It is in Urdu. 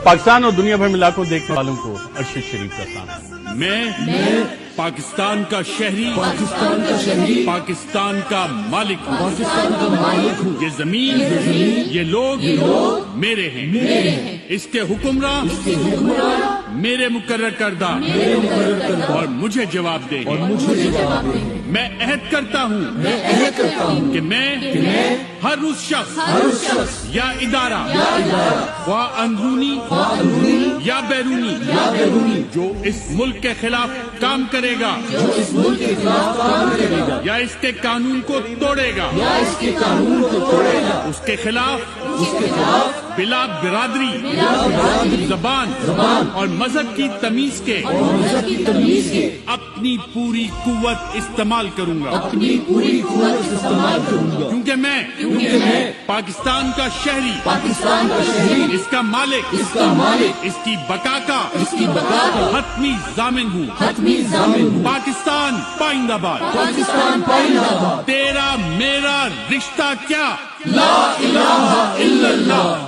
پاکستان اور دنیا بھر میں لاکھوں دیکھنے والوں کو ارشد شریف کا سلام۔ میں پاکستان کا شہری، پاکستان کا مالک ہوں۔ یہ زمین، یہ لوگ میرے ہیں۔ اس کے حکمراں میرے مقرر کردہ اور مجھے جواب دیں۔ میں عہد کرتا ہوں کہ میں ہر اس شخص یا ادارہ خواہ اندرونی یا بیرونی جو اس ملک کے خلاف کام کرے گا یا اس کے قانون کو توڑے گا، اس کے خلاف بلا برادری، زبان اور مذہب کی تمیز کے اپنی پوری قوت استعمال کروں گا، کیونکہ میں پاکستان کا شہری، اس کا مالک، اس کی بقا کا حتمی ضامن ہوں۔ پاکستان پائندہ باد، تیرا میرا رشتہ کیا؟ لا الہ الا اللہ۔